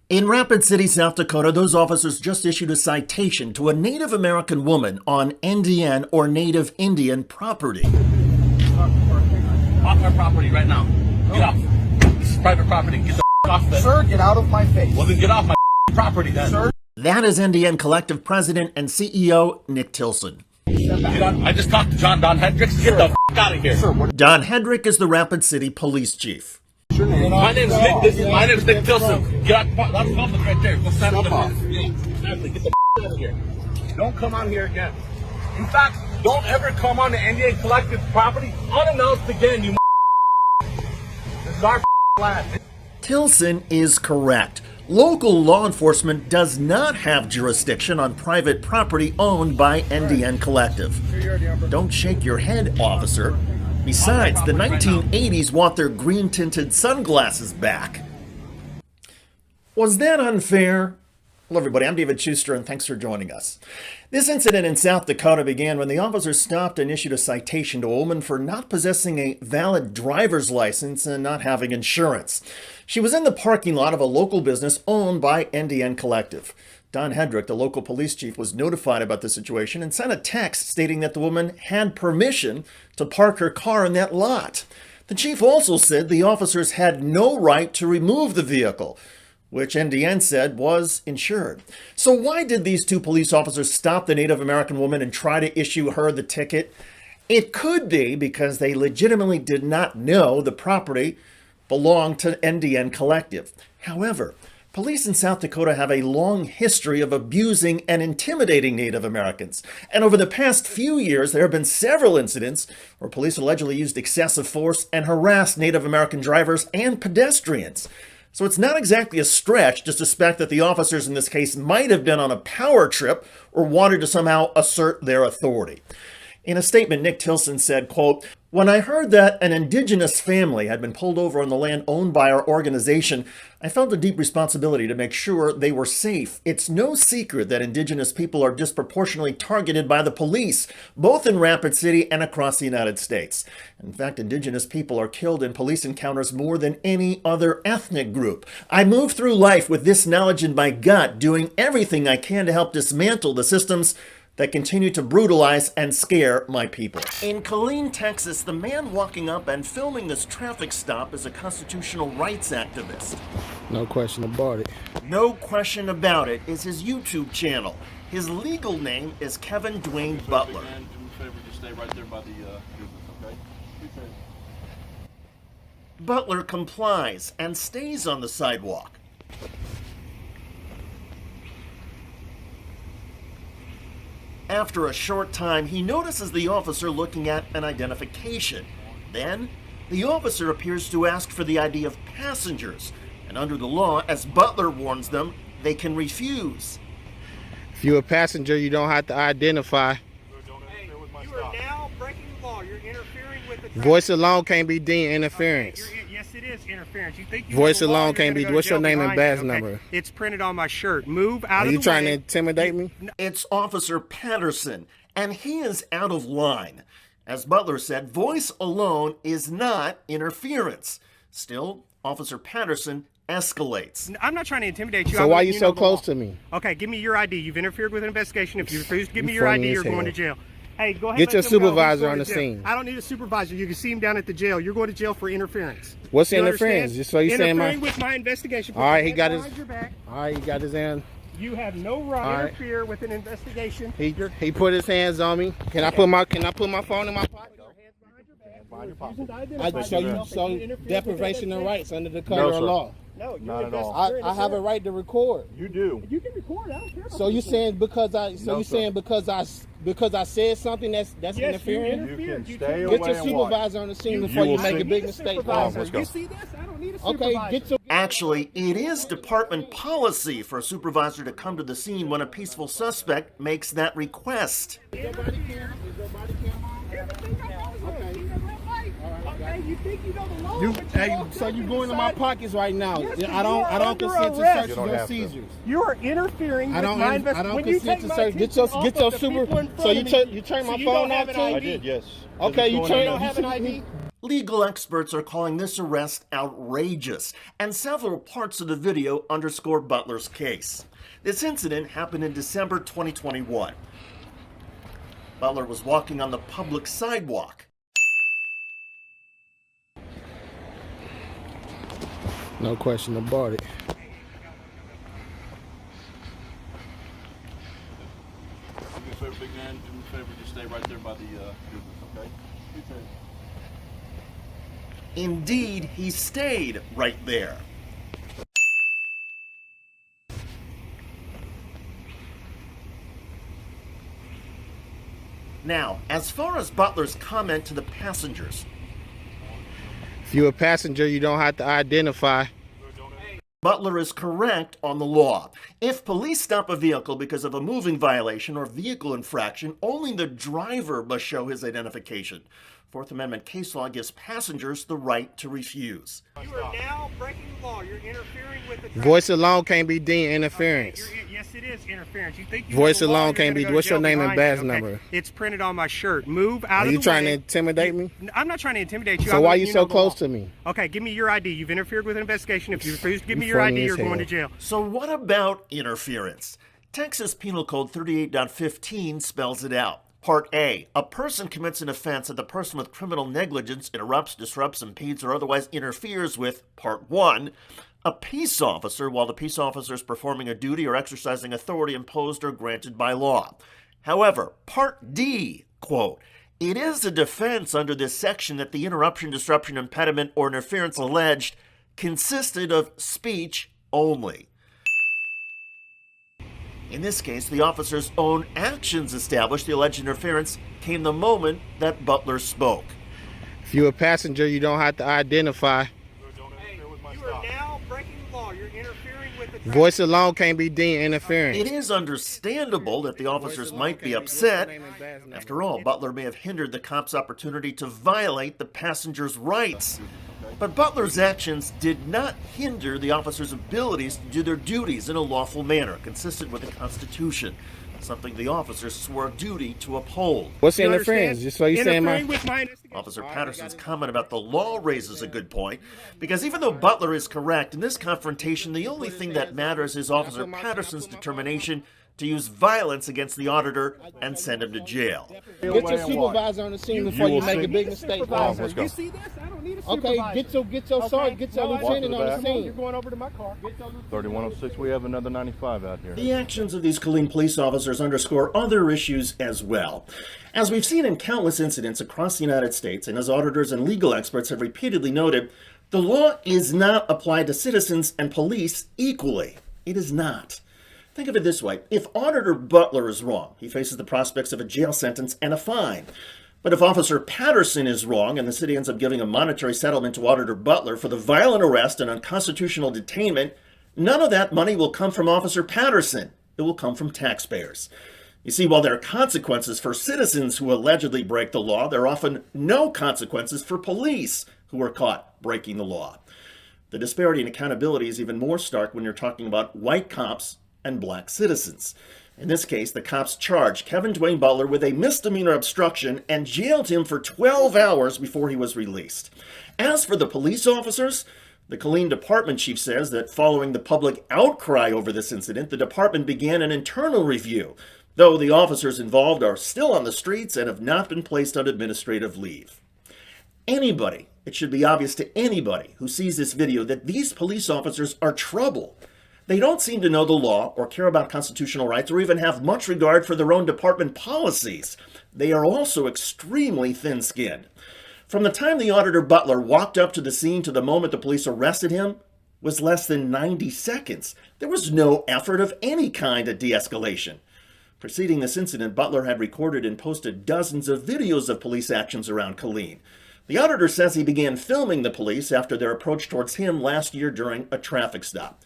In Rapid City, South Dakota, those officers just issued a citation to a Native American woman on NDN or Native Indian property. Off my property right now. Get off. This is private property. Get the off it. Sir, get out of my face. Well, then get off my property then. Sir. That is NDN Collective President and CEO Nick Tilson. I just talked to Don Hendricks. Get the out of here. Sir, Don Hedrick is the Rapid City Police Chief. My name's Nick. My name's Nick Tilson. Get out. That's public right there. Go stand up. Exactly. Get the out of here. Don't come on here again. In fact, don't ever come on the NDN Collective property unannounced again, you. This is our land. Tilson is correct. Local law enforcement does not have jurisdiction on private property owned by NDN Collective. Don't shake your head, officer. Besides, the 1980s want their green-tinted sunglasses back. Was that unfair? Hello, everybody. I'm David Schuster, and thanks for joining us. This incident in South Dakota began when the officers stopped and issued a citation to a woman for not possessing a valid driver's license and not having insurance. She was in the parking lot of a local business owned by NDN Collective. Don Hedrick, the local police chief, was notified about the situation and sent a text stating that the woman had permission to park her car in that lot. The chief also said the officers had no right to remove the vehicle, which NDN said was insured. So why did these two police officers stop the Native American woman and try to issue her the ticket? It could be because they legitimately did not know the property belonged to NDN Collective. However, police in South Dakota have a long history of abusing and intimidating Native Americans. And over the past few years, there have been several incidents where police allegedly used excessive force and harassed Native American drivers and pedestrians. So it's not exactly a stretch to suspect that the officers in this case might have been on a power trip or wanted to somehow assert their authority. In a statement, Nick Tilson said, quote, "When I heard that an indigenous family had been pulled over on the land owned by our organization, I felt a deep responsibility to make sure they were safe. It's no secret that indigenous people are disproportionately targeted by the police, both in Rapid City and across the United States. In fact, indigenous people are killed in police encounters more than any other ethnic group. I move through life with this knowledge in my gut, doing everything I can to help dismantle the systems that continue to brutalize and scare my people." In Killeen, Texas, the man walking up and filming this traffic stop is a constitutional rights activist. No question about it. No question about it is his YouTube channel. His legal name is Kevin Dwayne Butler. Butler complies and stays on the sidewalk. After a short time, he notices the officer looking at an identification. Then, the officer appears to ask for the ID of passengers, and under the law, as Butler warns them, they can refuse. If you're a passenger, you don't have to identify. Hey, you are now breaking the law. You're interfering with the traffic. Voice alone can't be deemed interference. Yes, it is interference. You think you Voice know the law, alone you're can't gonna be. go to What's your jail name and behind badge it, okay? number? It's printed on my shirt. Move out Are of you the trying to way. intimidate me? It's Officer Patterson, and he is out of line. As Butler said, voice alone is not interference. Still, Officer Patterson escalates. I'm not trying to intimidate you. So why are you so close to me? Okay, give me your ID. You've interfered with an investigation. If you refuse to give me You your funny ID, as you're going hell. to jail. Hey, go ahead. Get your let them go. He's supervisor going on to the jail. scene. I don't need a supervisor. You can see him down at the jail. You're going to jail for interference. What's You interference? understand? Just so you saying interfering with my investigation. All right, he Put got your his. hands behind your back. All right, he got his hand. You have no right All to right. interfere with an investigation. He put his hands on me. Can I put my phone in my pocket? I show you deprivation of rights under the code of law. No, Not at all. I have a right to record. You do. You can record. I don't care. So you saying because I said something that's Yes, interfering? You can You stay took- away Get your and watch. supervisor on the scene You before you will make see- a big mistake. Let's go. You see this? I don't need a Okay, supervisor. get your. Actually, it is department policy for a supervisor to come to the scene when a peaceful suspect makes that request. Okay, you think you know the law? You, but you hey, don't. so you going in my pockets right now? Yes, I don't you are consent under to arrest. searches You don't or have to. seizures. You are interfering I with don't. my I investigation. don't When you consent take to my search. Get your attention off of the super. people in So front you of me, turn my so you phone don't off have an too. ID? I did, yes. Okay, you You turn. don't have an ID? Legal experts are calling this arrest outrageous, and several parts of the video underscore Butler's case. This incident happened in December 2021. Butler was walking on the public sidewalk. No question about it. Do me a favor, big man. Do me a favor. Just stay right there by the business, okay? You too. Indeed, he stayed right there. Now, as far as Butler's comment to the passengers, If you're a passenger, you don't have to identify. Butler is correct on the law. If police stop a vehicle because of a moving violation or vehicle infraction, only the driver must show his identification. Fourth Amendment case law gives passengers the right to refuse. You are now breaking the law. You're interfering with the traffic. Voice alone can't be deemed interference. Yes, it is interference. You think you Voice know the law, alone you're can't gonna be. go to What's your jail name and behind badge it, okay? number? It's printed on my shirt. Move out Are of the you way. trying to intimidate me? I'm not trying to intimidate you. So I'm why letting you know so the close law. to me? Okay, give me your ID. You've interfered with an investigation. If you refuse to give me You your funny ID, as you're going hell. to jail. So what about interference? Texas Penal Code 38.15 spells it out. Part A, a person commits an offense that the person with criminal negligence interrupts, disrupts, impedes, or otherwise interferes with. Part 1, a peace officer while the peace officer is performing a duty or exercising authority imposed or granted by law. However, Part D, quote, it is a defense under this section that the interruption, disruption, impediment, or interference alleged consisted of speech only. In this case, the officer's own actions established the alleged interference came the moment that Butler spoke. If you're a passenger, you don't have to identify. You are now breaking the law. You're interfering with the traffic. Voice alone can't be deemed interference. It is understandable that the officers might be upset. After all, Butler may have hindered the cop's opportunity to violate the passenger's rights. But Butler's actions did not hinder the officers' abilities to do their duties in a lawful manner, consistent with the Constitution, something the officers swore a duty to uphold. What's You interference? understand? Just so you saying Interfering my. with my investigation. Officer Patterson's comment about the law raises a good point, because even though Butler is correct, in this confrontation, the only thing that matters is Officer Patterson's determination to use violence against the auditor and send him to jail. Get your supervisor on the scene before you make a big mistake. Let's go. You see this? I don't need a Okay, supervisor. get your sergeant, get your No, lieutenant on the Walk to the You're scene. going over to my car. Get your 3106, we have another 95 out here. The actions of these Killeen police officers underscore other issues as well. As we've seen in countless incidents across the United States, and as auditors and legal experts have repeatedly noted, the law is not applied to citizens and police equally. It is not. Think of it this way. If Auditor Butler is wrong, he faces the prospects of a jail sentence and a fine. But if Officer Patterson is wrong and the city ends up giving a monetary settlement to Auditor Butler for the violent arrest and unconstitutional detainment, none of that money will come from Officer Patterson. It will come from taxpayers. You see, while there are consequences for citizens who allegedly break the law, there are often no consequences for police who are caught breaking the law. The disparity in accountability is even more stark when you're talking about white cops and black citizens. In this case, the cops charged Kevin Dwayne Butler with a misdemeanor obstruction and jailed him for 12 hours before he was released. As for the police officers, the Killeen department chief says that following the public outcry over this incident, the department began an internal review, though the officers involved are still on the streets and have not been placed on administrative leave. Anybody, it should be obvious to anybody who sees this video that these police officers are trouble. They don't seem to know the law or care about constitutional rights or even have much regard for their own department policies. They are also extremely thin-skinned. From the time the Auditor Butler walked up to the scene to the moment the police arrested him was less than 90 seconds. There was no effort of any kind at de-escalation. Preceding this incident, Butler had recorded and posted dozens of videos of police actions around Killeen. The auditor says he began filming the police after their approach towards him last year during a traffic stop.